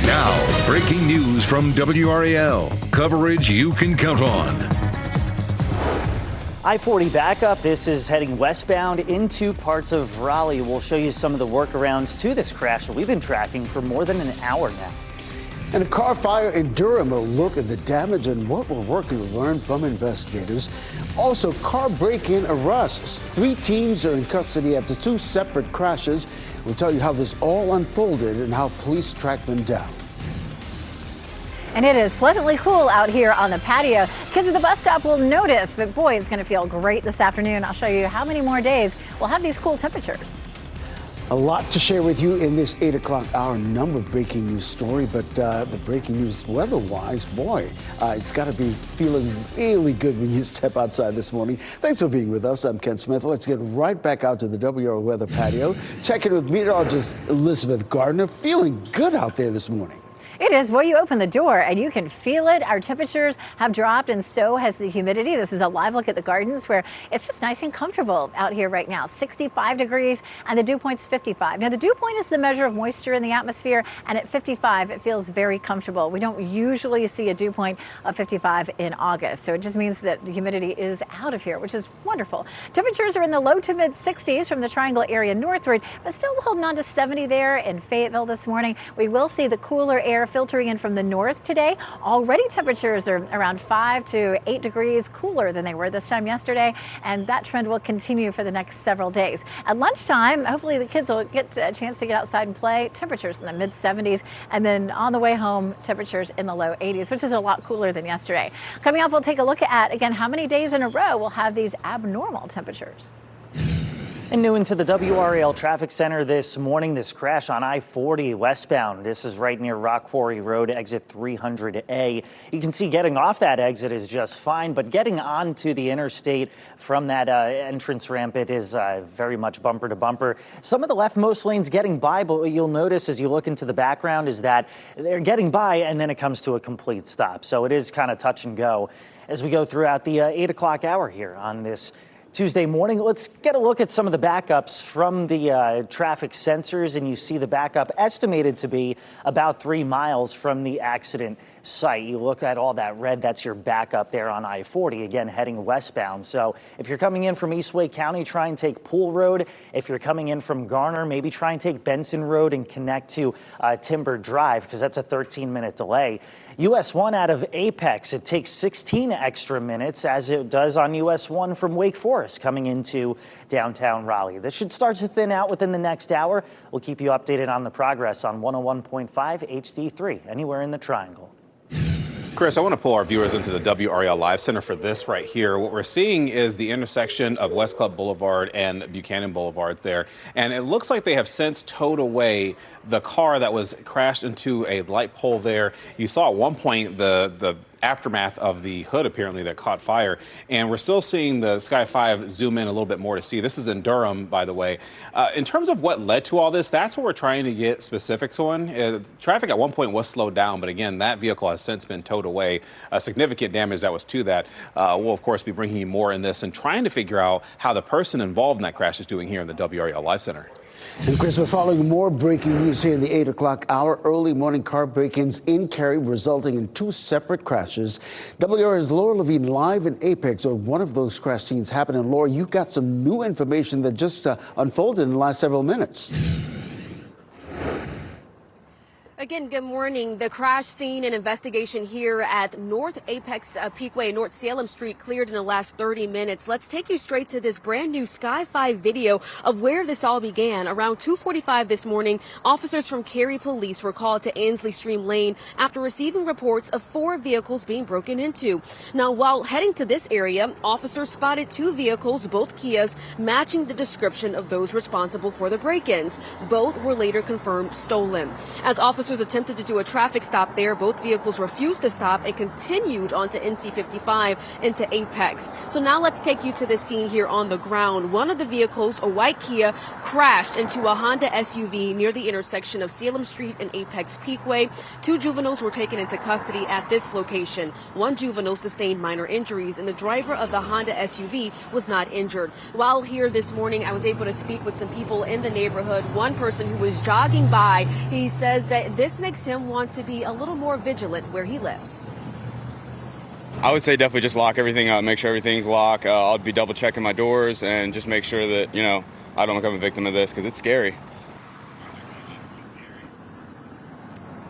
Now, breaking news from WRAL. Coverage you can count on. I-40 backup. This is heading westbound into parts of Raleigh. We'll show you some of the workarounds to this crash that we've been tracking for more than an hour now. And a car fire in Durham, a look at the damage and what we're working to learn from investigators. Also, car break-in arrests. 3 teens are in custody after 2 separate crashes. We'll tell you how this all unfolded and how police tracked them down. And it is pleasantly cool out here on the patio. Kids at the bus stop will notice, but boy, it's going to feel great this afternoon. I'll show you how many more days we'll have these cool temperatures. A lot to share with you in this 8 o'clock hour. Number of breaking news story, but the breaking news weather-wise, boy, it's got to be feeling really good when you step outside this morning. Thanks for being with us. I'm Ken Smith. Let's get right back out to the WRAL weather patio. Check in with meteorologist Elizabeth Gardner. Feeling good out there this morning. It is. Well, you open the door and you can feel it. Our temperatures have dropped and so has the humidity. This is a live look at the gardens where it's just nice and comfortable out here right now. 65 degrees and the dew point's 55. Now, the dew point is the measure of moisture in the atmosphere, and at 55, it feels very comfortable. We don't usually see a dew point of 55 in August, so it just means that the humidity is out of here, which is wonderful. Temperatures are in the low to mid 60s from the Triangle area northward, but still holding on to 70 there in Fayetteville this morning. We will see the cooler air filtering in from the north today. Already temperatures are around 5 to 8 degrees cooler than they were this time yesterday, and that trend will continue for the next several days. At lunchtime, hopefully the kids will get a chance to get outside and play. Temperatures in the mid 70s, and then on the way home, temperatures in the low 80s, which is a lot cooler than yesterday. Coming up, we'll take a look at, again, how many days in a row we'll have these abnormal temperatures. And new into the WRAL traffic center this morning, this crash on I-40 westbound. This is right near Rock Quarry Road, exit 300A. You can see getting off that exit is just fine, but getting onto the interstate from that entrance ramp, it is very much bumper to bumper. Some of the leftmost lanes getting by, but what you'll notice as you look into the background is that they're getting by and then it comes to a complete stop. So it is kind of touch and go as we go throughout the 8 o'clock hour here on this Tuesday morning. Let's get a look at some of the backups from the traffic sensors, and you see the backup estimated to be about 3 miles from the accident site. You look at all that red, that's your backup there on I-40, again, heading westbound. So if you're coming in from East Wake County, try and take Pool Road. If you're coming in from Garner, maybe try and take Benson Road and connect to Timber Drive, because that's a 13-minute delay. US 1 out of Apex, it takes 16 extra minutes, as it does on US 1 from Wake Forest coming into downtown Raleigh. This should start to thin out within the next hour. We'll keep you updated on the progress on 101.5 HD3, anywhere in the Triangle. Chris, I want to pull our viewers into the WRAL Live Center for this right here. What we're seeing is the intersection of West Club Boulevard and Buchanan Boulevards there. And it looks like they have since towed away the car that was crashed into a light pole there. You saw at one point the aftermath of the hood apparently that caught fire, and we're still seeing the Sky 5 zoom in a little bit more to see. This is in Durham, by the way. In terms of what led to all this, that's what we're trying to get specifics on. Traffic at one point was slowed down, but again, that vehicle has since been towed away. Significant damage that was to that. We'll of course be bringing you more in this and trying to figure out how the person involved in that crash is doing here in the WRAL Live Center. And Chris, we're following more breaking news here in the 8 o'clock hour. Early morning car break-ins in Cary resulting in 2 separate crashes. WRAL's Laura Levine live in Apex, where one of those crash scenes happened. And Laura, you got some new information that just unfolded in the last several minutes. Again, good morning. The crash scene and investigation here at North Apex Peakway and North Salem Street cleared in the last 30 minutes. Let's take you straight to this brand new Sky 5 video of where this all began. Around 2:45 this morning, officers from Cary Police were called to Ansley Stream Lane after receiving reports of 4 vehicles being broken into. Now, while heading to this area, officers spotted 2 vehicles, both Kias, matching the description of those responsible for the break-ins. Both were later confirmed stolen. As officers attempted to do a traffic stop there, both vehicles refused to stop and continued onto NC 55 into Apex. So now let's take you to the scene here on the ground. One of the vehicles, a white Kia, crashed into a Honda SUV near the intersection of Salem Street and Apex Peakway. 2 juveniles were taken into custody at this location. 1 juvenile sustained minor injuries, and the driver of the Honda SUV was not injured. While here this morning, I was able to speak with some people in the neighborhood. One person who was jogging by, he says that this makes him want to be a little more vigilant where he lives. I would say definitely just lock everything up, make sure everything's locked. I'll be double checking my doors and just make sure that, I don't become a victim of this because it's scary.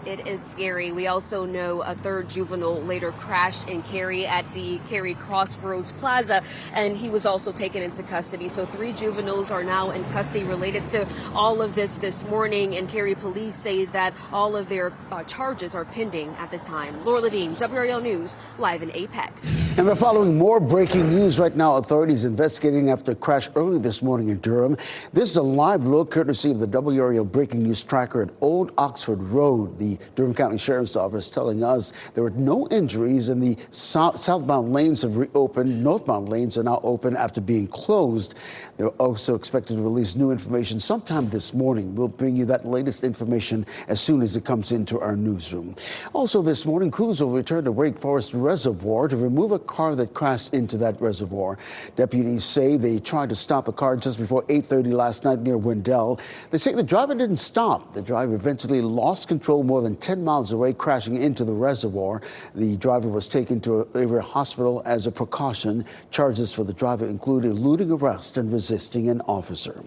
It is scary. We also know a third juvenile later crashed in Cary at the Cary Crossroads Plaza, and he was also taken into custody. So 3 juveniles are now in custody related to all of this morning, and Cary police say that all of their charges are pending at this time. Laura Levine, WRAL News, live in Apex. And we're following more breaking news right now. Authorities investigating after a crash early this morning in Durham. This is a live look courtesy of the WRAL breaking news tracker at Old Oxford Road. The Durham County Sheriff's Office telling us there were no injuries and the southbound lanes have reopened. Northbound lanes are now open after being closed. They're also expected to release new information sometime this morning. We'll bring you that latest information as soon as it comes into our newsroom. Also this morning, crews will return to Wake Forest Reservoir to remove a car that crashed into that reservoir. Deputies say they tried to stop a car just before 8:30 last night near Wendell. They say the driver didn't stop. The driver eventually lost control more than 10 miles away, crashing into the reservoir. The driver was taken to a hospital as a precaution. Charges for the driver include eluding arrest and resisting an officer.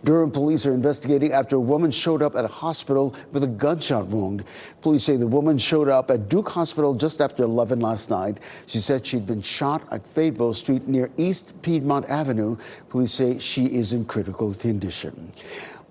Durham police are investigating after a woman showed up at a hospital with a gunshot wound. Police say the woman showed up at Duke Hospital just after 11 last night. She said she'd been shot at Fayetteville Street near East Piedmont Avenue. Police say she is in critical condition.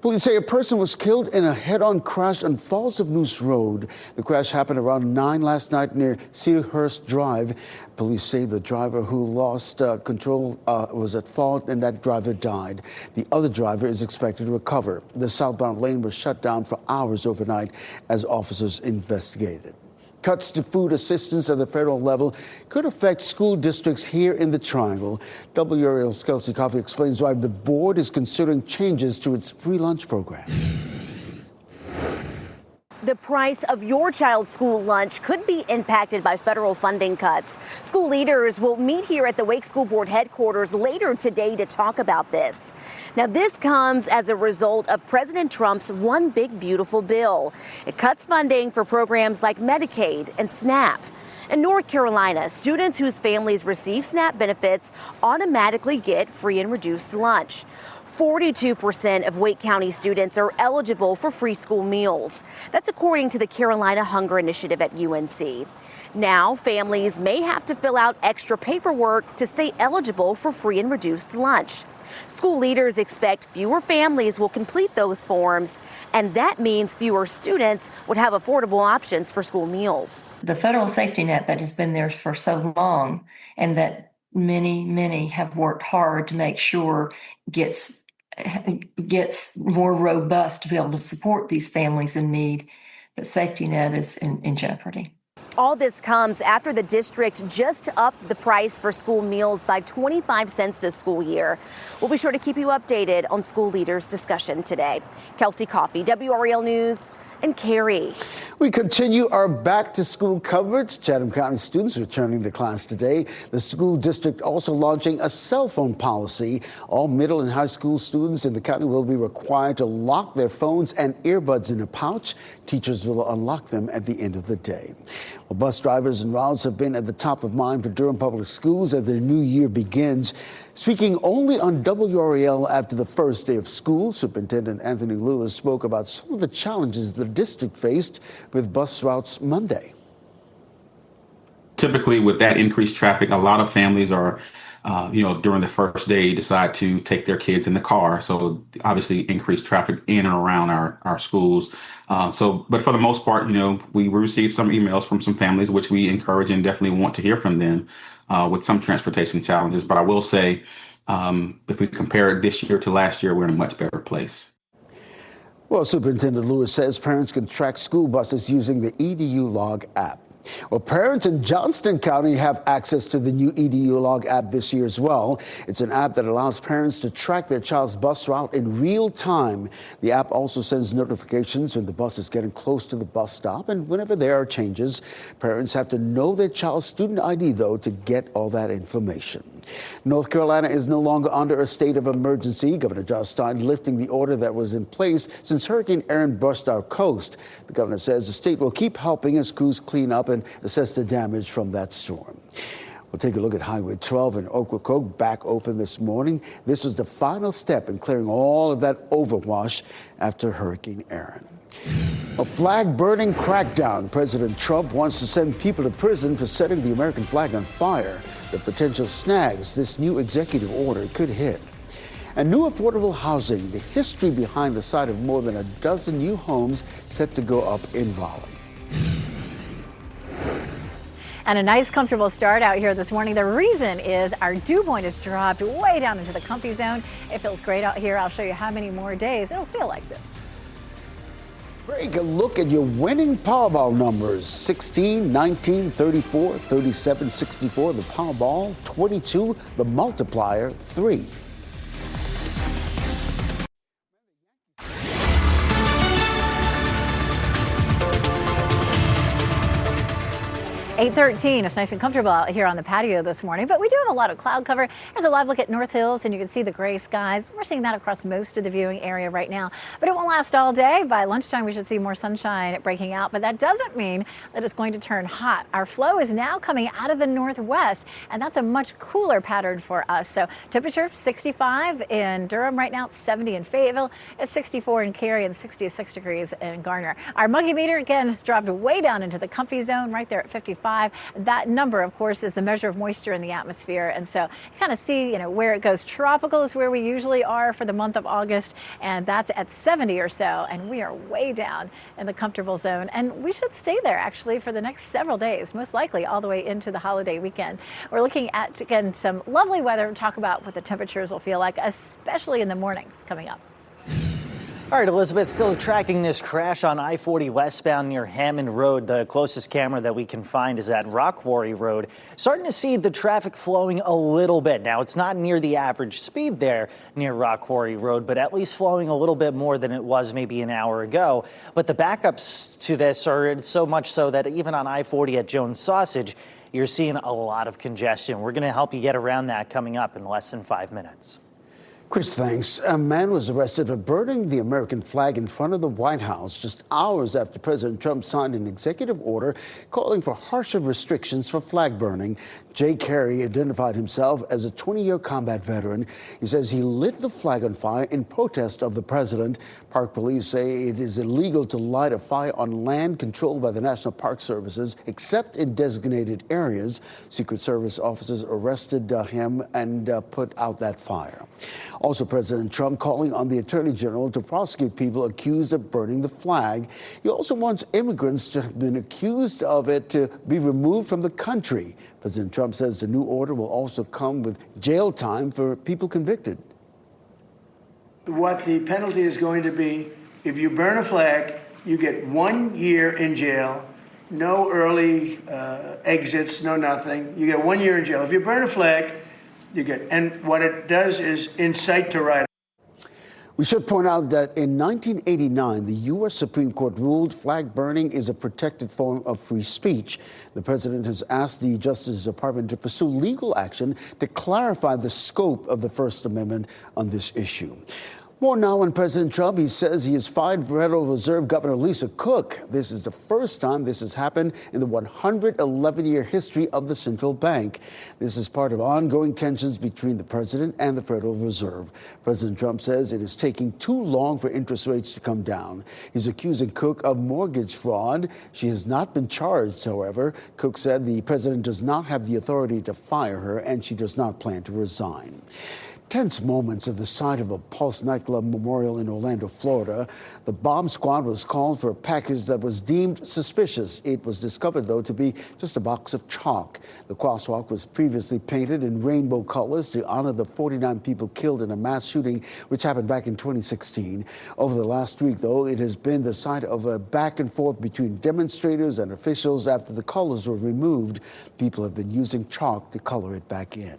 Police say a person was killed in a head-on crash on Falls of Noose Road. The crash happened around 9 last night near Cedarhurst Drive. Police say the driver who lost control was at fault and that driver died. The other driver is expected to recover. The southbound lane was shut down for hours overnight as officers investigated. Cuts to food assistance at the federal level could affect school districts here in the Triangle. WRAL's Kelsey Coffey explains why the board is considering changes to its free lunch program. The price of your child's school lunch could be impacted by federal funding cuts. School leaders will meet here at the Wake School Board headquarters later today to talk about this. Now, this comes as a result of President Trump's One Big Beautiful bill. It cuts funding for programs like Medicaid and SNAP. In North Carolina, students whose families receive SNAP benefits automatically get free and reduced lunch. 42% of Wake County students are eligible for free school meals. That's according to the Carolina Hunger Initiative at UNC. Now, families may have to fill out extra paperwork to stay eligible for free and reduced lunch. School leaders expect fewer families will complete those forms, and that means fewer students would have affordable options for school meals. The federal safety net that has been there for so long and that many have worked hard to make sure gets more robust to be able to support these families in need, the safety net is in jeopardy. All this comes after the district just upped the price for school meals by 25 cents this school year. We'll be sure to keep you updated on school leaders' discussion today. Kelsey Coffey, WRAL News in Cary. We continue our back-to-school coverage. Chatham County students returning to class today. The school district also launching a cell phone policy. All middle and high school students in the county will be required to lock their phones and earbuds in a pouch. Teachers will unlock them at the end of the day. Well, bus drivers and routes have been at the top of mind for Durham Public Schools as the new year begins. Speaking only on WRAL after the first day of school, Superintendent Anthony Lewis spoke about some of the challenges the district faced with bus routes Monday. Typically, with that increased traffic, a lot of families are, during the first day decide to take their kids in the car. So obviously increased traffic in and around our schools. But for the most part, we received some emails from some families, which we encourage and definitely want to hear from them with some transportation challenges. But I will say, if we compare it this year to last year, we're in a much better place. Well, Superintendent Lewis says parents can track school buses using the EDU Log app. Well, parents in Johnston County have access to the new EDU Log app this year as well. It's an app that allows parents to track their child's bus route in real time. The app also sends notifications when the bus is getting close to the bus stop, and whenever there are changes. Parents have to know their child's student ID, though, to get all that information. North Carolina is no longer under a state of emergency. Governor Josh Stein lifting the order that was in place since Hurricane Erin brushed our coast. The governor says the state will keep helping as crews clean up and assess the damage from that storm. We'll take a look at Highway 12 in Ocracoke, back open this morning. This was the final step in clearing all of that overwash after Hurricane Erin. A flag-burning crackdown. President Trump wants to send people to prison for setting the American flag on fire. The potential snags this new executive order could hit. And new affordable housing, the history behind the sight of more than a dozen new homes set to go up in Raleigh. And a nice, comfortable start out here this morning. The reason is our dew point has dropped way down into the comfy zone. It feels great out here. I'll show you how many more days it'll feel like this. Take a look at your winning Powerball numbers: 16, 19, 34, 37, 64, the Powerball, 22, the multiplier, 3. 8:13. It's nice and comfortable out here on the patio this morning, but we do have a lot of cloud cover. There's a live look at North Hills, and you can see the gray skies. We're seeing that across most of the viewing area right now, but it won't last all day. By lunchtime, we should see more sunshine breaking out, but that doesn't mean that it's going to turn hot. Our flow is now coming out of the northwest, and that's a much cooler pattern for us. So temperature 65 in Durham right now, 70 in Fayetteville, it's 64 in Cary, and 66 degrees in Garner. Our muggy meter again has dropped way down into the comfy zone right there at 55. That number, of course, is the measure of moisture in the atmosphere. And so you kind of see, where it goes. Tropical is where we usually are for the month of August, and that's at 70 or so. And we are way down in the comfortable zone. And we should stay there, actually, for the next several days, most likely all the way into the holiday weekend. We're looking at, again, some lovely weather to talk about what the temperatures will feel like, especially in the mornings coming up. All right, Elizabeth, still tracking this crash on I-40 westbound near Hammond Road. The closest camera that we can find is at Rock Quarry Road. Starting to see the traffic flowing a little bit. Now, it's not near the average speed there near Rock Quarry Road, but at least flowing a little bit more than it was maybe an hour ago. But the backups to this are so much so that even on I-40 at Jones Sausage, you're seeing a lot of congestion. We're going to help you get around that coming up in less than 5 minutes. Chris, thanks. A man was arrested for burning the American flag in front of the White House just hours after President Trump signed an executive order calling for harsher restrictions for flag burning. Jay Carey identified himself as a 20-year combat veteran. He says he lit the flag on fire in protest of the president. Park police say it is illegal to light a fire on land controlled by the National Park Services, except in designated areas. Secret Service officers arrested him and put out that fire. Also, President Trump calling on the Attorney General to prosecute people accused of burning the flag. He also wants immigrants to have been accused of it to be removed from the country. President Trump says the new order will also come with jail time for people convicted. What the penalty is going to be, if you burn a flag, you get 1 year in jail, no early exits, no nothing. You get 1 year in jail. If you burn a flag, you get, and what it does is incite to riot. We should point out that in 1989, the U.S. Supreme Court ruled flag burning is a protected form of free speech. The president has asked the Justice Department to pursue legal action to clarify the scope of the First Amendment on this issue. More now on President Trump. He says he has fired Federal Reserve Governor Lisa Cook. This is the first time this has happened in the 111-year history of the central bank. This is part of ongoing tensions between the president and the Federal Reserve. President Trump says it is taking too long for interest rates to come down. He's accusing Cook of mortgage fraud. She has not been charged, however. Cook said the president does not have the authority to fire her, and she does not plan to resign. Tense moments at the site of a Pulse nightclub memorial in Orlando, Florida. The bomb squad was called for a package that was deemed suspicious. It was discovered, though, to be just a box of chalk. The crosswalk was previously painted in rainbow colors to honor the 49 people killed in a mass shooting which happened back in 2016. Over the last week, though, it has been the site of a back and forth between demonstrators and officials after the colors were removed. People have been using chalk to color it back in.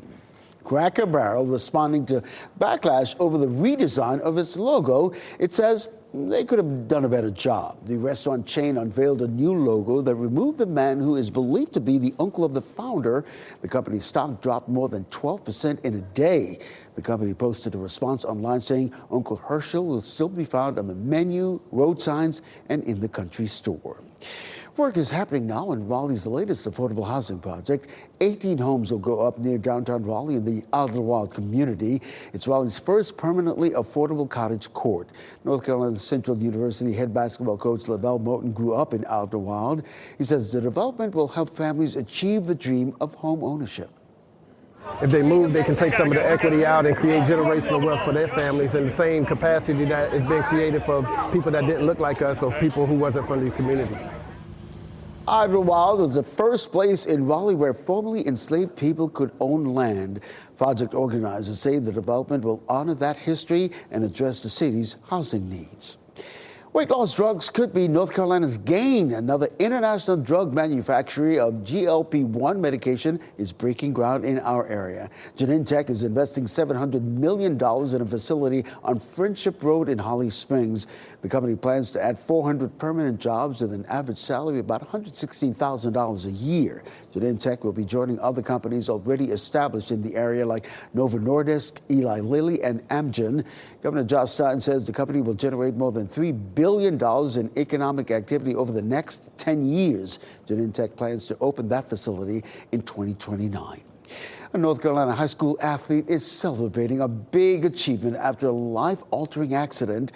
Cracker Barrel responding to backlash over the redesign of its logo. It says they could have done a better job. The restaurant chain unveiled a new logo that removed the man who is believed to be the uncle of the founder. The company's stock dropped more than 12% in a day. The company posted a response online saying Uncle Herschel will still be found on the menu, road signs, and in the country store. Work is happening now on Raleigh's latest affordable housing project. 18 homes will go up near downtown Raleigh in the WRAL community. It's Raleigh's first permanently affordable cottage court. North Carolina Central University head basketball coach Lavelle Moten grew up in WRAL. He says the development will help families achieve the dream of home ownership. If they move, they can take some of the equity out and create generational wealth for their families in the same capacity that is being created for people that didn't look like us or people who wasn't from these communities. WRAL was the first place in Raleigh where formerly enslaved people could own land. Project organizers say the development will honor that history and address the city's housing needs. Weight loss drugs could be North Carolina's gain. Another international drug manufacturer of GLP-1 medication is breaking ground in our area. Genentech is investing $700 million in a facility on Friendship Road in Holly Springs. The company plans to add 400 permanent jobs with an average salary of about $116,000 a year. Genentech will be joining other companies already established in the area like Novo Nordisk, Eli Lilly, and Amgen. Governor Josh Stein says the company will generate more than $3 billion in economic activity over the next 10 years. Genentech plans to open that facility in 2029. A North Carolina high school athlete is celebrating a big achievement after a life-altering accident.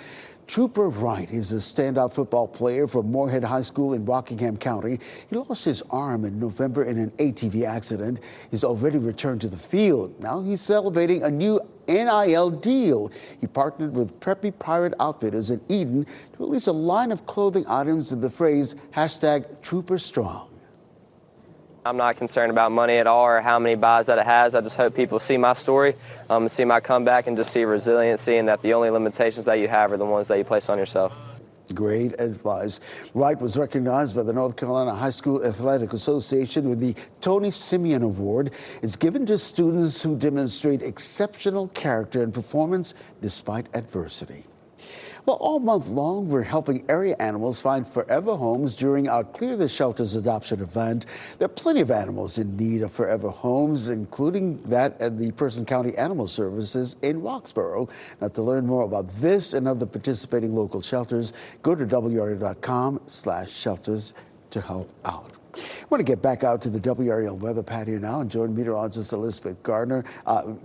Trooper Wright is a standout football player from Moorhead High School in Rockingham County. He lost his arm in November in an ATV accident. He's already returned to the field. Now he's celebrating a new NIL deal. He partnered with Preppy Pirate Outfitters in Eden to release a line of clothing items with the phrase #TrooperStrong. I'm not concerned about money at all or how many buys that it has. I just hope people see my story, see my comeback, and just see resiliency and that the only limitations that you have are the ones that you place on yourself. Great advice. Wright was recognized by the North Carolina High School Athletic Association with the Tony Simeon Award. It's given to students who demonstrate exceptional character and performance despite adversity. Well, all month long, we're helping area animals find forever homes during our Clear the Shelters adoption event. There are plenty of animals in need of forever homes, including that at the Person County Animal Services in Roxborough. Now, to learn more about this and other participating local shelters, go to WRAL.com/shelters to help out. I want to get back out to the WRAL weather patio now and join meteorologist Elizabeth Gardner.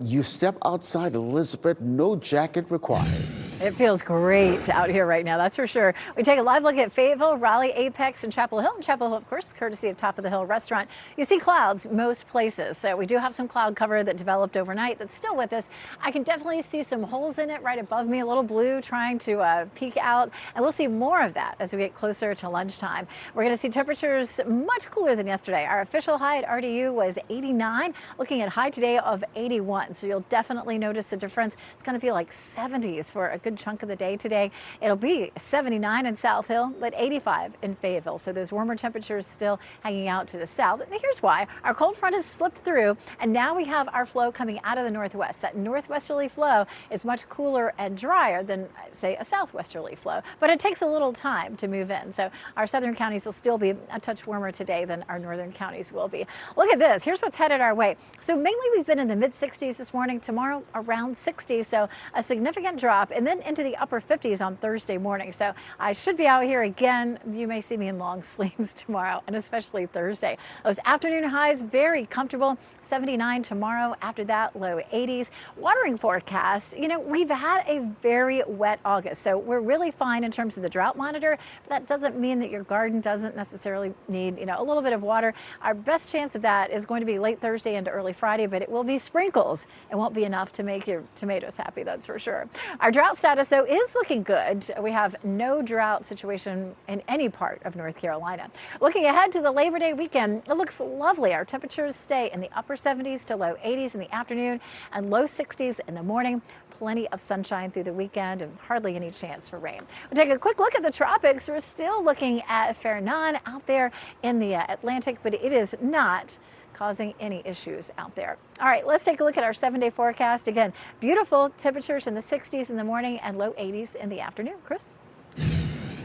You step outside, Elizabeth, no jacket required. It feels great out here right now, that's for sure. We take a live look at Fayetteville, Raleigh, Apex, and Chapel Hill. And Chapel Hill, of course, courtesy of Top of the Hill Restaurant. You see clouds most places. So we do have some cloud cover that developed overnight that's still with us. I can definitely see some holes in it right above me, a little blue trying to peek out. And we'll see more of that as we get closer to lunchtime. We're going to see temperatures much cooler than yesterday. Our official high at RDU was 89, looking at high today of 81. So you'll definitely notice the difference. It's going to feel like 70s for a good chunk of the day today. It'll be 79 in South Hill, but 85 in Fayetteville. So those warmer temperatures still hanging out to the south. And here's why. Our cold front has slipped through, and now we have our flow coming out of the northwest. That northwesterly flow is much cooler and drier than, say, a southwesterly flow, but it takes a little time to move in. So our southern counties will still be a touch warmer today than our northern counties will be. Look at this. Here's what's headed our way. So mainly we've been in the mid 60s this morning. Tomorrow around 60. So a significant drop. And then then into the upper 50s on Thursday morning. So I should be out here again. You may see me in long sleeves tomorrow and especially Thursday. Those afternoon highs very comfortable. 79 tomorrow. After that, low 80s. Watering forecast. You know, we've had a very wet August, so we're really fine in terms of the drought monitor. But that doesn't mean that your garden doesn't necessarily need, a little bit of water. Our best chance of that is going to be late Thursday into early Friday, but it will be sprinkles. It won't be enough to make your tomatoes happy, that's for sure. Our drought status, though, is looking good. We have no drought situation in any part of North Carolina. Looking ahead to the Labor Day weekend, it looks lovely. Our temperatures stay in the upper 70s to low 80s in the afternoon and low 60s in the morning. Plenty of sunshine through the weekend and hardly any chance for rain. We'll take a quick look at the tropics. We're still looking at Fernan out there in the Atlantic, but it is not causing any issues out there. All right, let's take a look at our 7-day forecast. Again, beautiful temperatures in the 60s in the morning and low 80s in the afternoon. Chris?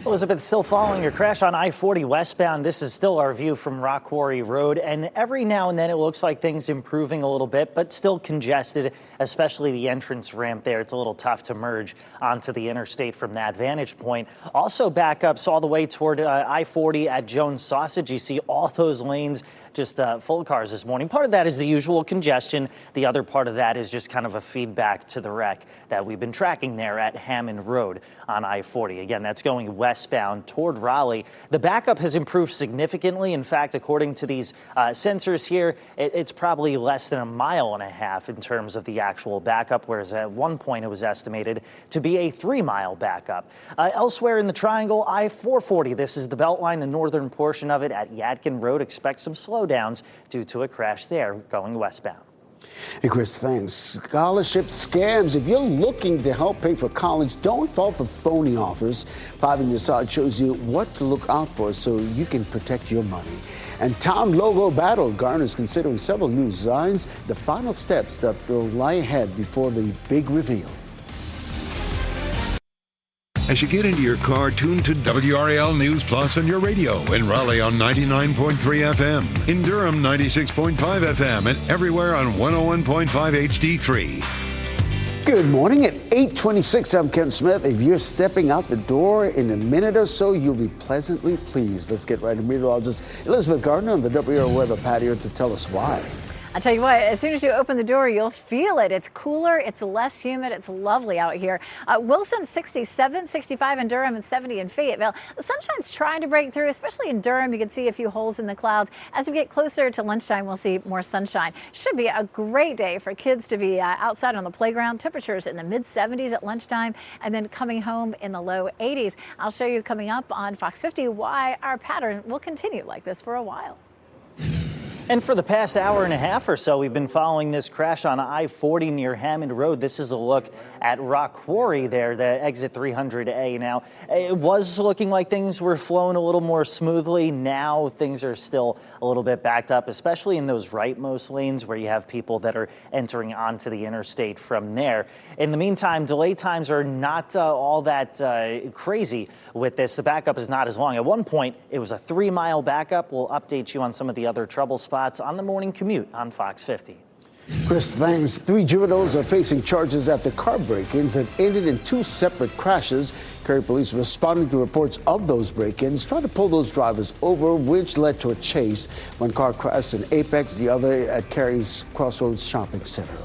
Elizabeth, still following your crash on I-40 westbound. This is still our view from Rock Quarry Road, and every now and then it looks like things improving a little bit, but still congested, especially the entrance ramp there. It's a little tough to merge onto the interstate from that vantage point. Also backups all the way toward I-40 at Jones Sausage. You see all those lanes just full of cars this morning. Part of that is the usual congestion. The other part of that is just kind of a feedback to the wreck that we've been tracking there at Hammond Road on I-40. Again, that's going westbound toward Raleigh. The backup has improved significantly. In fact, according to these sensors here, it's probably less than 1.5 miles in terms of the actual backup, whereas at one point it was estimated to be a 3-mile backup. Elsewhere in the triangle, I-440, this is the Beltline, the northern portion of it at Yadkin Road. Expect some slowdowns due to a crash there going westbound. Hey, Chris, thanks. Scholarship scams. If you're looking to help pay for college, don't fall for phony offers. 5 on your side shows you what to look out for so you can protect your money. And Town Logo Battle. Garner is considering several new designs, the final steps that will lie ahead before the big reveal. As you get into your car, tune to WRAL News Plus on your radio. In Raleigh on 99.3 FM. In Durham, 96.5 FM. And everywhere on 101.5 HD3. Good morning. At 8:26, I'm Ken Smith. If you're stepping out the door in a minute or so, you'll be pleasantly pleased. Let's get right to meteorologist Elizabeth Gardner on the WRAL weather patio to tell us why. I'll tell you what, as soon as you open the door, you'll feel it. It's cooler, it's less humid, it's lovely out here. Wilson, 67, 65 in Durham, and 70 in Fayetteville. The sunshine's trying to break through, especially in Durham. You can see a few holes in the clouds. As we get closer to lunchtime, we'll see more sunshine. Should be a great day for kids to be outside on the playground. Temperatures in the mid-70s at lunchtime, and then coming home in the low 80s. I'll show you coming up on Fox 50 why our pattern will continue like this for a while. And for the past hour and a half or so, we've been following this crash on I-40 near Hammond Road. This is a look at Rock Quarry there, the exit 300A. Now, it was looking like things were flowing a little more smoothly. Now things are still a little bit backed up, especially in those rightmost lanes where you have people that are entering onto the interstate from there. In the meantime, delay times are not all that crazy with this. The backup is not as long. At one point, it was a 3-mile backup. We'll update you on some of the other trouble spots on the morning commute on Fox 50. Chris, thanks. 3 juveniles are facing charges after car break-ins that ended in 2 separate crashes. Cary police responding to reports of those break-ins, trying to pull those drivers over, which led to a chase. One car crashed in Apex, the other at Cary's Crossroads Shopping Center.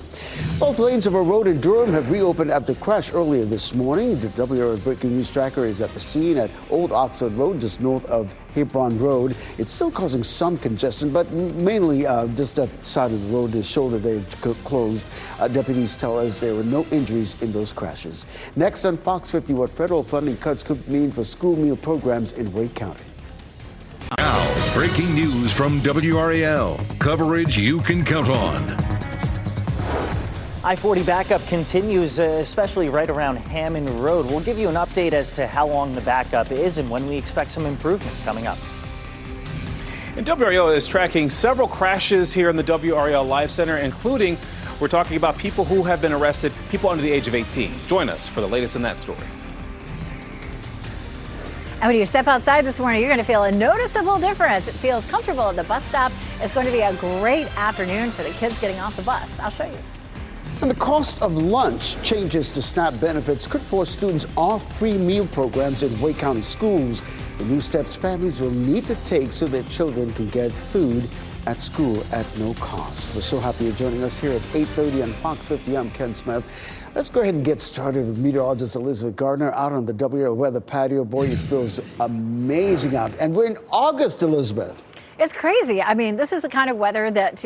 Both lanes of a road in Durham have reopened after crash earlier this morning. The WRAL Breaking News Tracker is at the scene at Old Oxford Road, just north of Hebron Road. It's still causing some congestion, but mainly just that side of the road, the shoulder there closed. Deputies tell us there were no injuries in those crashes. Next on Fox 50, what federal funding cuts could mean for school meal programs in Wake County. Now, breaking news from WRAL. Coverage you can count on. I-40 backup continues, especially right around Hammond Road. We'll give you an update as to how long the backup is and when we expect some improvement coming up. And WRAL is tracking several crashes here in the WRAL Live Center, including we're talking about people who have been arrested, people under the age of 18. Join us for the latest in that story. And when you step outside this morning, you're going to feel a noticeable difference. It feels comfortable at the bus stop. It's going to be a great afternoon for the kids getting off the bus. I'll show you. And the cost of lunch changes to SNAP benefits could force students off free meal programs in Wake County schools. The new steps families will need to take so their children can get food at school at no cost. We're so happy you're joining us here at 8:30 on Fox 50. I'm Ken Smith. Let's go ahead and get started with meteorologist Elizabeth Gardner out on the WRAL weather patio. Boy, it feels amazing out. And we're in August, Elizabeth. It's crazy. I mean, this is the kind of weather that,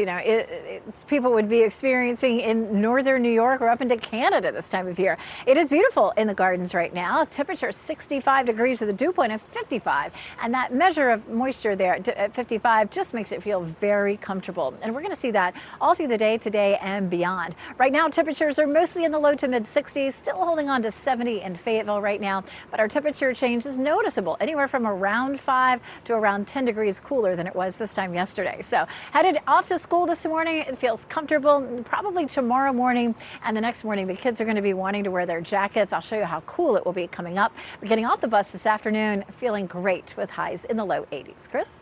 people would be experiencing in northern New York or up into Canada this time of year. It is beautiful in the gardens right now. Temperature 65 degrees with a dew point of 55. And that measure of moisture there at 55 just makes it feel very comfortable. And we're going to see that all through the day today and beyond. Right now, temperatures are mostly in the low to mid 60s, still holding on to 70 in Fayetteville right now. But our temperature change is noticeable, anywhere from around 5 to around 10 degrees cooler than it was this time yesterday. So headed off to school this morning, it feels comfortable. Probably tomorrow morning and the next morning, the kids are going to be wanting to wear their jackets. I'll show you how cool it will be coming up. We're getting off the bus this afternoon, feeling great with highs in the low 80s. Chris?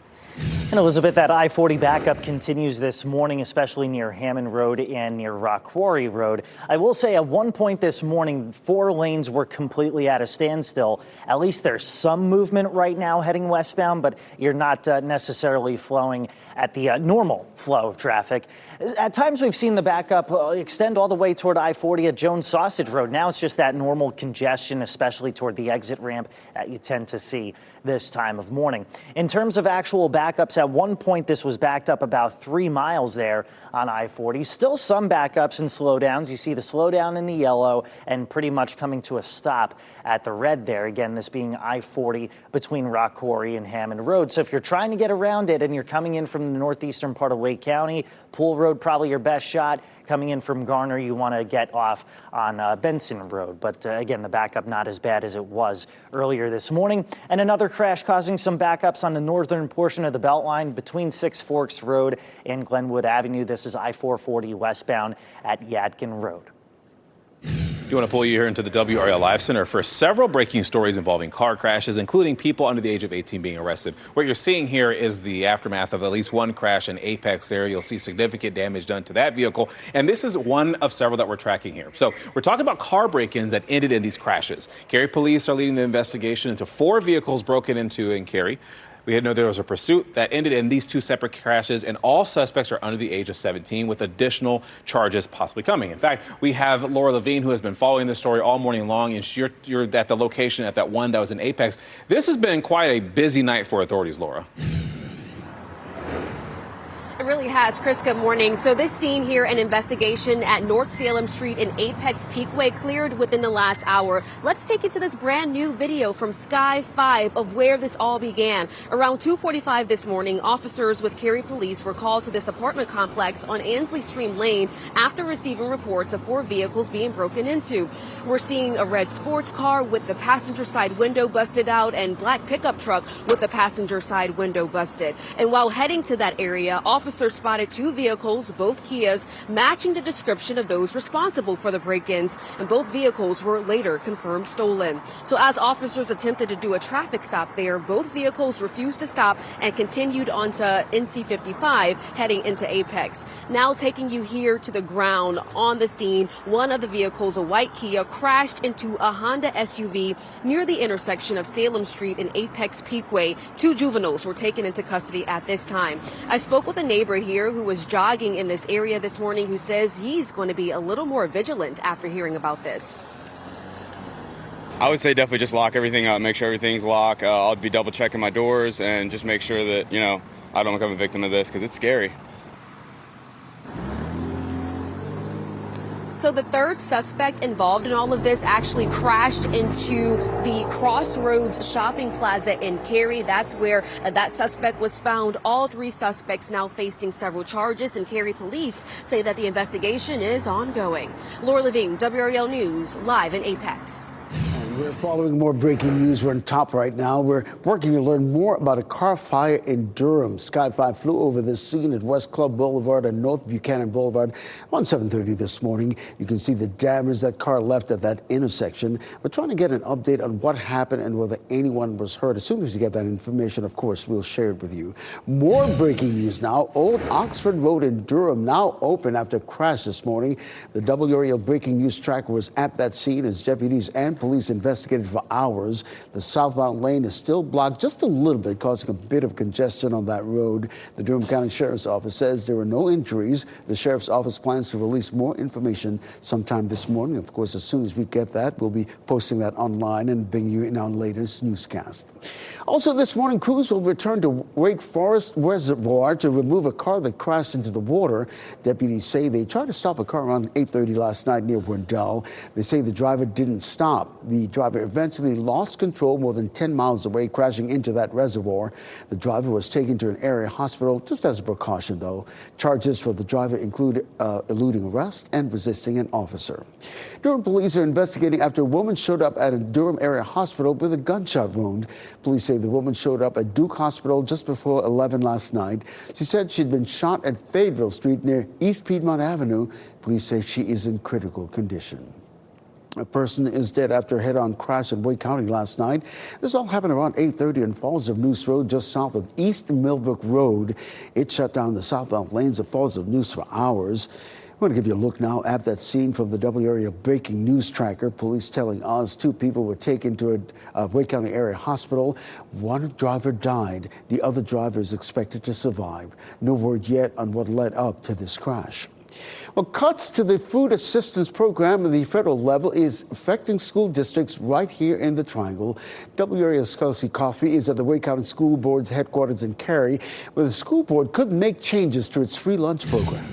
And Elizabeth, that I-40 backup continues this morning, especially near Hammond Road and near Rock Quarry Road. I will say at one point this morning, 4 lanes were completely at a standstill. At least there's some movement right now heading westbound, but you're not necessarily flowing at the normal flow of traffic. At times we've seen the backup extend all the way toward I-40 at Jones Sausage Road. Now it's just that normal congestion, especially toward the exit ramp that you tend to see this time of morning. In terms of actual backups, at one point this was backed up about 3 miles there on I-40. Still some backups and slowdowns. You see the slowdown in the yellow and pretty much coming to a stop at the red there. Again, this being I-40 between Rock Quarry and Hammond Road. So if you're trying to get around it and you're coming in from the northeastern part of Wake County, Pool Road probably your best shot. Coming in from Garner, you want to get off on Benson Road. But again, the backup not as bad as it was earlier this morning. And another crash causing some backups on the northern portion of the Beltline between Six Forks Road and Glenwood Avenue. This is I-440 westbound at Yadkin Road. Do you want to pull you here into the WRAL Live Center for several breaking stories involving car crashes, including people under the age of 18 being arrested. What you're seeing here is the aftermath of at least one crash in Apex there. You'll see significant damage done to that vehicle. And this is one of several that we're tracking here. So we're talking about car break-ins that ended in these crashes. Cary police are leading the investigation into 4 vehicles broken into in Cary. We know there was a pursuit that ended in these 2 separate crashes, and all suspects are under the age of 17 with additional charges possibly coming. In fact, we have Laura Levine, who has been following this story all morning long, and you're at the location at that one that was in Apex. This has been quite a busy night for authorities, Laura. It really has. Chris, good morning. So this scene here, an investigation at North Salem Street in Apex Peakway, cleared within the last hour. Let's take you to this brand new video from Sky 5 of where this all began. Around 2:45 this morning, officers with Cary police were called to this apartment complex on Ansley Stream Lane after receiving reports of 4 vehicles being broken into. We're seeing a red sports car with the passenger side window busted out and black pickup truck with the passenger side window busted. And while heading to that area, officers spotted 2 vehicles, both Kias, matching the description of those responsible for the break-ins, and both vehicles were later confirmed stolen. So as officers attempted to do a traffic stop there, both vehicles refused to stop and continued onto NC 55 heading into Apex. Now taking you here to the ground on the scene, one of the vehicles, a white Kia, crashed into a Honda SUV near the intersection of Salem Street and Apex Peakway. 2 juveniles were taken into custody at this time. I spoke with a neighbor here who was jogging in this area this morning who says he's going to be a little more vigilant after hearing about this. I would say definitely just lock everything up, make sure everything's locked. I'll be double checking my doors and just make sure that, I don't become a victim of this because it's scary. So the third suspect involved in all of this actually crashed into the Crossroads shopping plaza in Cary. That's where that suspect was found. All 3 suspects now facing several charges, and Cary police say that the investigation is ongoing. Laura Levine, WRAL News, live in Apex. We're following more breaking news. We're on top right now. We're working to learn more about a car fire in Durham. Sky 5 flew over this scene at West Club Boulevard and North Buchanan Boulevard on 7:30 this morning. You can see the damage that car left at that intersection. We're trying to get an update on what happened and whether anyone was hurt. As soon as we get that information, of course, we'll share it with you. More breaking news now. Old Oxford Road in Durham now open after a crash this morning. The WRAL breaking news tracker was at that scene as deputies and police investigated for hours. The southbound lane is still blocked just a little bit, causing a bit of congestion on that road. The Durham County Sheriff's Office says there were no injuries. The Sheriff's Office plans to release more information sometime this morning. Of course, as soon as we get that, we'll be posting that online and bringing you in our latest newscast. Also this morning, crews will return to Wake Forest Reservoir to remove a car that crashed into the water. Deputies say they tried to stop a car around 8:30 last night near Wendell. They say the driver didn't stop. The driver eventually lost control more than 10 miles away, crashing into that reservoir. The driver was taken to an area hospital just as a precaution, though. Charges for the driver include eluding arrest and resisting an officer. Durham police are investigating after a woman showed up at a Durham area hospital with a gunshot wound. Police say the woman showed up at Duke Hospital just before 11 last night. She said she'd been shot at Fayetteville Street near East Piedmont Avenue. Police say she is in critical condition. A person is dead after a head-on crash in Wake County last night. This all happened around 8:30 on Falls of Neuse Road, just south of East Millbrook Road. It shut down the southbound lanes of Falls of Neuse for hours. I want to give you a look now at that scene from the WRAL breaking news tracker. Police telling us 2 people were taken to a Wake County area hospital. 1 driver died. The other driver is expected to survive. No word yet on what led up to this crash. Well, cuts to the food assistance program at the federal level is affecting school districts right here in the Triangle. WRAL's Kelsey Coffey is at the Wake County School Board's headquarters in Cary, where the school board could make changes to its free lunch program.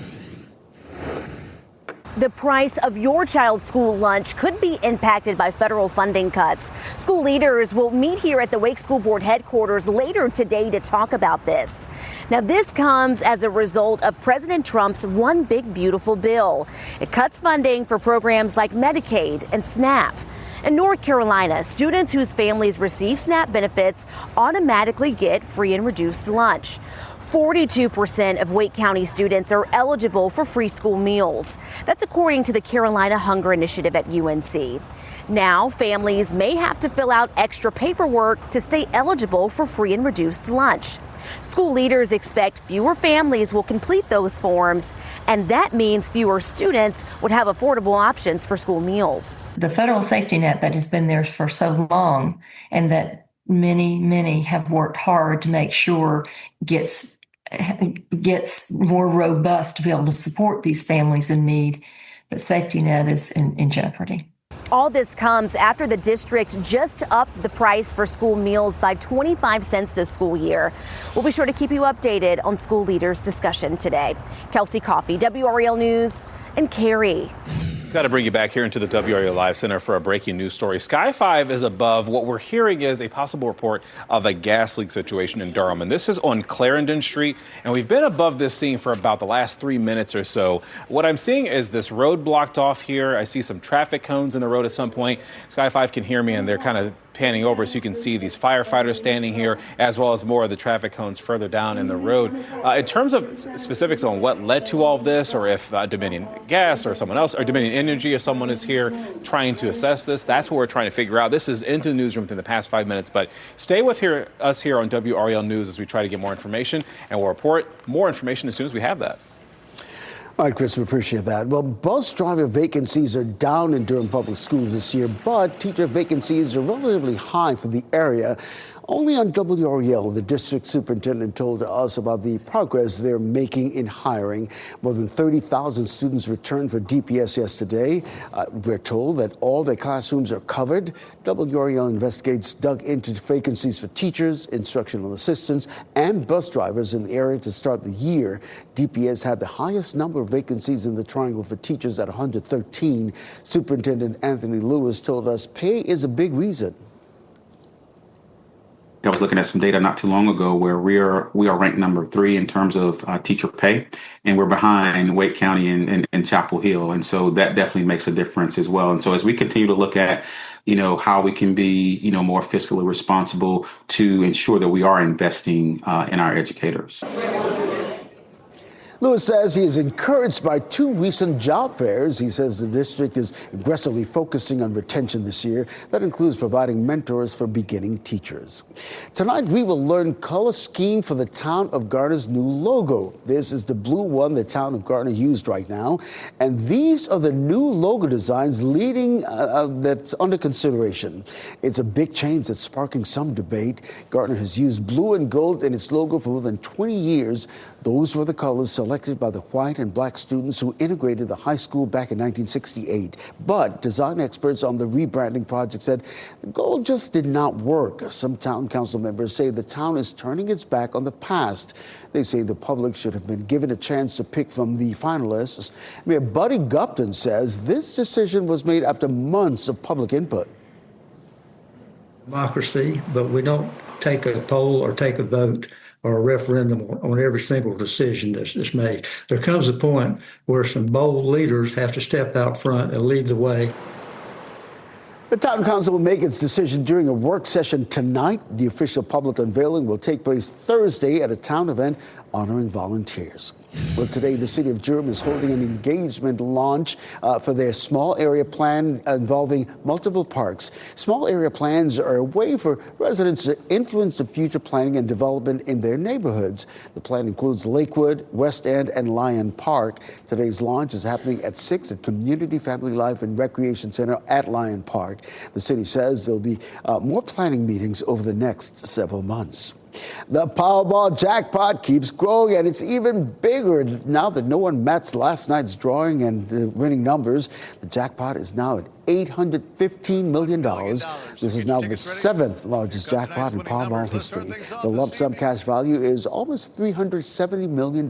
The price of your child's school lunch could be impacted by federal funding cuts. School leaders will meet here at the Wake School Board headquarters later today to talk about this. Now, this comes as a result of President Trump's One Big Beautiful bill. It cuts funding for programs like Medicaid and SNAP. In North Carolina, students whose families receive SNAP benefits automatically get free and reduced lunch. 42% of Wake County students are eligible for free school meals. That's according to the Carolina Hunger Initiative at UNC. Now, families may have to fill out extra paperwork to stay eligible for free and reduced lunch. School leaders expect fewer families will complete those forms, and that means fewer students would have affordable options for school meals. The federal safety net that has been there for so long and that many have worked hard to make sure gets more robust to be able to support these families in need, the safety net is in jeopardy. All this comes after the district just upped the price for school meals by 25 cents this school year. We'll be sure to keep you updated on school leaders' discussion today. Kelsey Coffey, WRAL News in Cary. Got to bring you back here into the WRAL Live Center for a breaking news story. Sky 5 is above. What we're hearing is a possible report of a gas leak situation in Durham. And this is on Clarendon Street. And we've been above this scene for about the last 3 minutes or so. What I'm seeing is this road blocked off here. I see some traffic cones in the road at some point. Sky 5 can hear me, and they're kind of panning over so you can see these firefighters standing here, as well as more of the traffic cones further down in the road. In terms of specifics on what led to all of this, or if Dominion Gas or someone else, or Dominion Energy or someone is here trying to assess this, that's what we're trying to figure out. This is into the newsroom within the past 5 minutes, but stay with us here on WRAL News as we try to get more information, and we'll report more information as soon as we have that. All right, Chris, we appreciate that. Well, bus driver vacancies are down in Durham Public Schools this year, but teacher vacancies are relatively high for the area. Only on WRAL, the district superintendent told us about the progress they're making in hiring. More than 30,000 students returned for DPS yesterday. We're told that all their classrooms are covered. WRAL Investigates dug into vacancies for teachers, instructional assistants, and bus drivers in the area to start the year. DPS had the highest number of vacancies in the Triangle for teachers at 113. Superintendent Anthony Lewis told us pay is a big reason. I was looking at some data not too long ago where we are ranked number 3 in terms of teacher pay, and we're behind Wake County and Chapel Hill. And so that definitely makes a difference as well. And so as we continue to look at how we can be, more fiscally responsible to ensure that we are investing in our educators. Lewis says he is encouraged by 2 recent job fairs. He says the district is aggressively focusing on retention this year. That includes providing mentors for beginning teachers. Tonight, we will learn color scheme for the town of Garner's new logo. This is the blue one the town of Garner used right now. And these are the new logo designs that's under consideration. It's a big change that's sparking some debate. Garner has used blue and gold in its logo for more than 20 years. Those were the colors selected by the white and black students who integrated the high school back in 1968. But design experts on the rebranding project said the gold just did not work. Some town council members say the town is turning its back on the past. They say the public should have been given a chance to pick from the finalists. Mayor Buddy Gupton says this decision was made after months of public input. Democracy, but we don't take a poll or take a vote or a referendum on every single decision that's made. There comes a point where some bold leaders have to step out front and lead the way. The town council will make its decision during a work session tonight. The official public unveiling will take place Thursday at a town event honoring volunteers. Well, today the city of Durham is holding an engagement launch for their small area plan involving multiple parks. Small area plans are a way for residents to influence the future planning and development in their neighborhoods. The plan includes Lakewood, West End, and Lyon Park. Today's launch is happening at 6 at Community Family Life and Recreation Center at Lyon Park. The city says there'll be more planning meetings over the next several months. The Powerball jackpot keeps growing, and it's even bigger now that no one matched last night's drawing and the winning numbers. The jackpot is now at $815 million. This is now the 7th largest jackpot in Powerball history. The lump sum cash value is almost $370 million.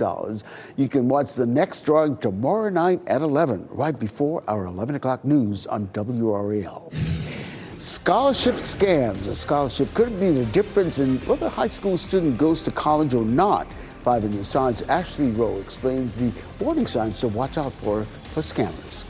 You can watch the next drawing tomorrow night at 11, right before our 11 o'clock news on WRAL. Scholarship scams. A scholarship could be the difference in whether a high school student goes to college or not. 5 in your Side's Ashley Rowe explains the warning signs to watch out for scammers.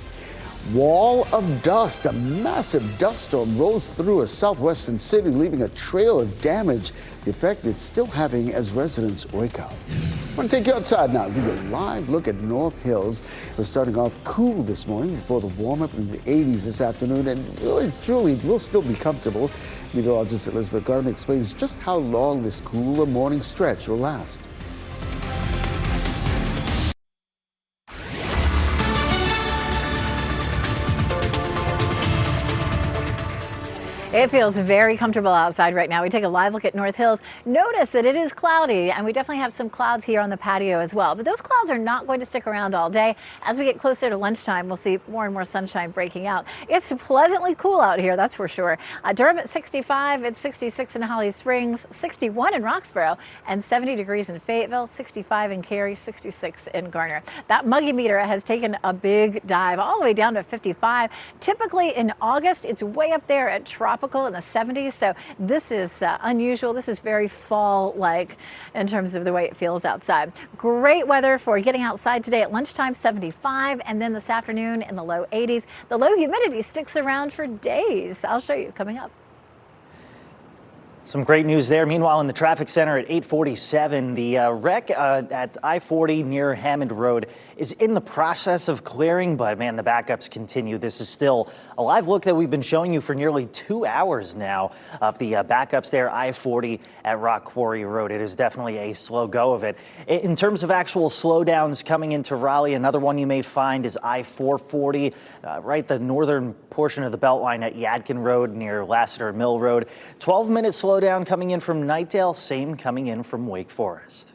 Wall of dust. A massive dust storm rolls through a southwestern city, leaving a trail of damage. The effect it's still having as residents wake up. I want to take you outside now. Give you a live look at North Hills. We're starting off cool this morning before the warm-up in the 80s this afternoon, and really, truly, we'll still be comfortable. Meteorologist Elizabeth Gardner explains just how long this cooler morning stretch will last. It feels very comfortable outside right now. We take a live look at North Hills. Notice that it is cloudy, and we definitely have some clouds here on the patio as well. But those clouds are not going to stick around all day. As we get closer to lunchtime, we'll see more and more sunshine breaking out. It's pleasantly cool out here, that's for sure. Durham at 65, it's 66 in Holly Springs, 61 in Roxborough, and 70 degrees in Fayetteville, 65 in Cary, 66 in Garner. That muggy meter has taken a big dive all the way down to 55. Typically in August, it's way up there at tropical in the 70s, so this is unusual. This is very fall-like in terms of the way it feels outside. Great weather for getting outside today at lunchtime, 75, and then this afternoon in the low 80s. The low humidity sticks around for days. I'll show you coming up. Some great news there. Meanwhile, in the traffic center at 847, the wreck at I-40 near Hammond Road is in the process of clearing, but man, the backups continue. This is still a live look that we've been showing you for nearly 2 hours now of the backups there, I-40 at Rock Quarry Road. It is definitely a slow go of it. In terms of actual slowdowns coming into Raleigh, another one you may find is I-440, right the northern portion of the Beltline at Yadkin Road near Lassiter Mill Road. 12-minute slowdown coming in from Knightdale, same coming in from Wake Forest.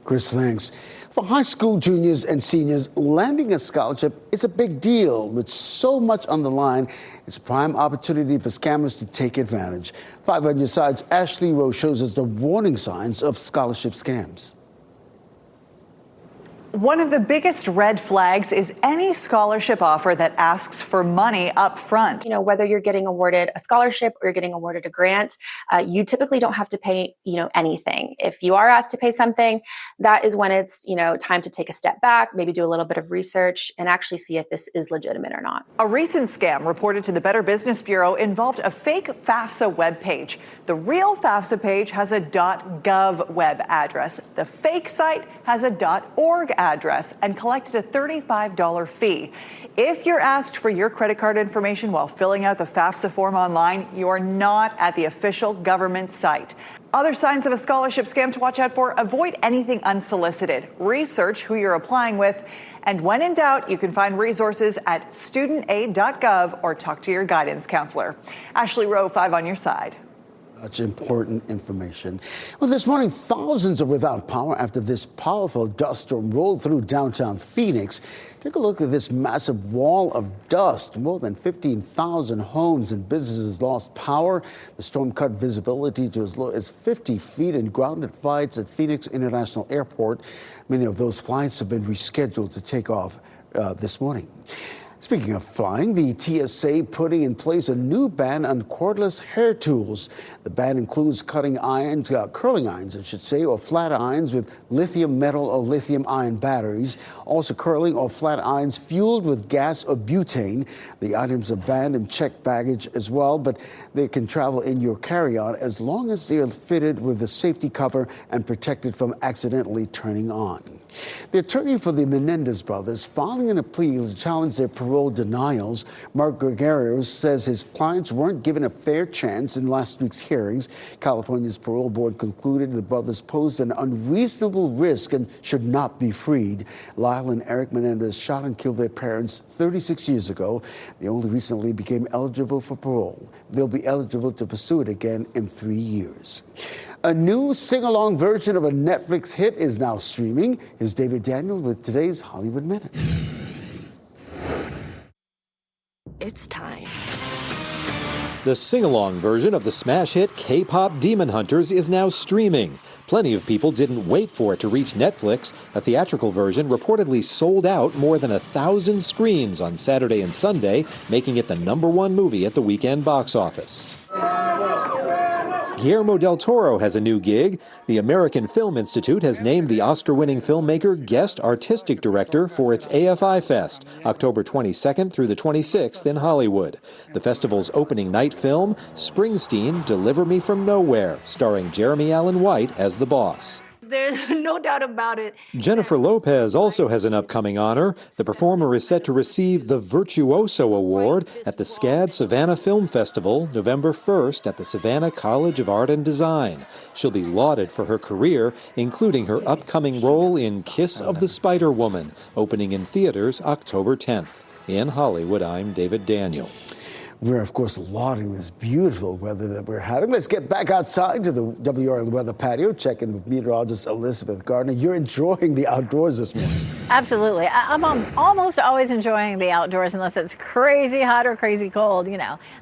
Chris, thanks. For high school juniors and seniors, landing a scholarship is a big deal. With so much on the line, it's a prime opportunity for scammers to take advantage. 5 on your Side's Ashley Rowe shows us the warning signs of scholarship scams. One of the biggest red flags is any scholarship offer that asks for money up front. You know, whether you're getting awarded a scholarship or you're getting awarded a grant, you typically don't have to pay, anything. If you are asked to pay something, that is when it's, time to take a step back, maybe do a little bit of research and actually see if this is legitimate or not. A recent scam reported to the Better Business Bureau involved a fake FAFSA webpage. The real FAFSA page has a .gov web address. The fake site has a .org address and collected a $35 fee. If you're asked for your credit card information while filling out the FAFSA form online, you're not at the official government site. Other signs of a scholarship scam to watch out for: avoid anything unsolicited. Research who you're applying with. And when in doubt, you can find resources at studentaid.gov or talk to your guidance counselor. Ashley Rowe, 5 on your side. Such important information. Well, this morning, thousands are without power after this powerful dust storm rolled through downtown Phoenix. Take a look at this massive wall of dust. More than 15,000 homes and businesses lost power. The storm cut visibility to as low as 50 feet and grounded flights at Phoenix International Airport. Many of those flights have been rescheduled to take off this morning. Speaking of flying, the TSA putting in place a new ban on cordless hair tools. The ban includes curling irons, or flat irons with lithium metal or lithium ion batteries. Also curling or flat irons fueled with gas or butane. The items are banned in checked baggage as well, but they can travel in your carry-on as long as they are fitted with a safety cover and protected from accidentally turning on. The attorney for the Menendez brothers filing in a plea to challenge their parole denials. Mark Gregorio says his clients weren't given a fair chance in last week's hearings. California's parole board concluded the brothers posed an unreasonable risk and should not be freed. Lyle and Eric Menendez shot and killed their parents 36 years ago. They only recently became eligible for parole. They'll be eligible to pursue it again in 3 years. A new sing-along version of a Netflix hit is now streaming. Here's David Daniel with today's Hollywood Minute. It's time. The sing-along version of the smash hit K-pop Demon Hunters is now streaming. Plenty of people didn't wait for it to reach Netflix. A theatrical version reportedly sold out more than 1,000 screens on Saturday and Sunday, making it the #1 movie at the weekend box office. Guillermo del Toro has a new gig. The American Film Institute has named the Oscar-winning filmmaker guest artistic director for its AFI Fest, October 22nd through the 26th in Hollywood. The festival's opening night film, Springsteen, Deliver Me From Nowhere, starring Jeremy Allen White as the boss. There's no doubt about it. Jennifer Lopez also has an upcoming honor. The performer is set to receive the Virtuoso Award at the SCAD Savannah Film Festival, November 1st at the Savannah College of Art and Design. She'll be lauded for her career, including her upcoming role in Kiss of the Spider-Woman, opening in theaters October 10th. In Hollywood, I'm David Daniel. We're, of course, lauding this beautiful weather that we're having. Let's get back outside to the WRAL weather patio, check in with meteorologist Elizabeth Gardner. You're enjoying the outdoors this morning. Absolutely. I'm almost always enjoying the outdoors unless it's crazy hot or crazy cold.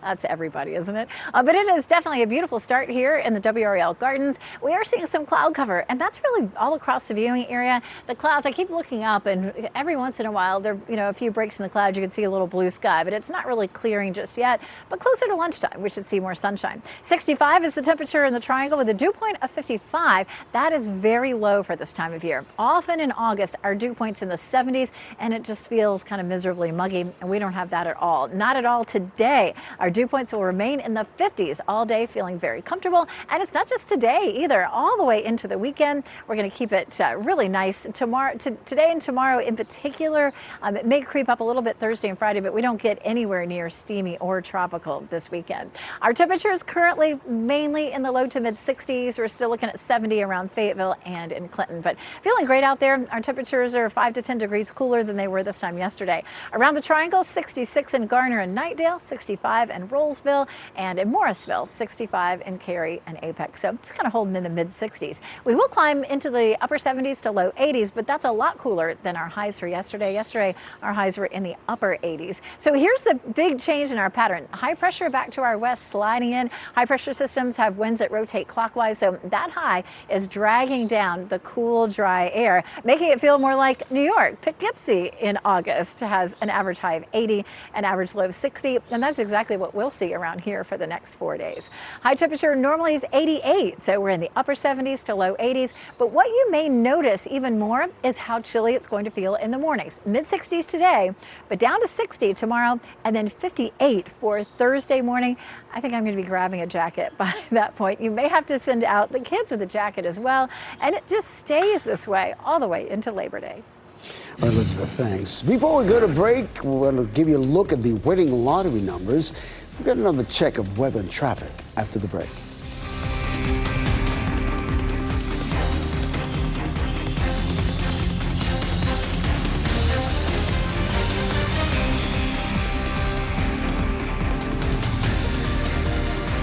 That's everybody, isn't it? But it is definitely a beautiful start here in the WRAL Gardens. We are seeing some cloud cover, and that's really all across the viewing area. The clouds, I keep looking up, and every once in a while, there a few breaks in the clouds, you can see a little blue sky, but it's not really clearing just yet. But closer to lunchtime, we should see more sunshine. 65 is the temperature in the triangle with a dew point of 55. That is very low for this time of year. Often in August, our dew point's in the 70s, and it just feels kind of miserably muggy, and we don't have that at all. Not at all today. Our dew points will remain in the 50s all day, feeling very comfortable. And it's not just today either. All the way into the weekend, we're going to keep it really nice. Today and tomorrow in particular, it may creep up a little bit Thursday and Friday, but we don't get anywhere near steamy or tropical this weekend. Our temperature is currently mainly in the low to mid 60s. We're still looking at 70 around Fayetteville and in Clinton, but feeling great out there. Our temperatures are 5 to 10 degrees cooler than they were this time yesterday. Around the triangle, 66 in Garner and Knightdale, 65 in Rollsville, and in Morrisville, 65 in Cary and Apex. So just kind of holding in the mid 60s. We will climb into the upper 70s to low 80s, but that's a lot cooler than our highs for yesterday. Yesterday, our highs were in the upper 80s. So here's the big change in our pattern. High pressure back to our west sliding in. High pressure systems have winds that rotate clockwise, so that high is dragging down the cool, dry air, making it feel more like New York, Poughkeepsie in August has an average high of 80, an average low of 60, and that's exactly what we'll see around here for the next 4 days. High temperature normally is 88, so we're in the upper 70s to low 80s, but what you may notice even more is how chilly it's going to feel in the mornings. Mid-60s today, but down to 60 tomorrow, and then 58 for Thursday morning. I think I'm going to be grabbing a jacket by that point. You may have to send out the kids with a jacket as well, and it just stays this way all the way into Labor Day. Well, Elizabeth, thanks. Before we go to break, we're going to give you a look at the winning lottery numbers. We've got another check of weather and traffic after the break.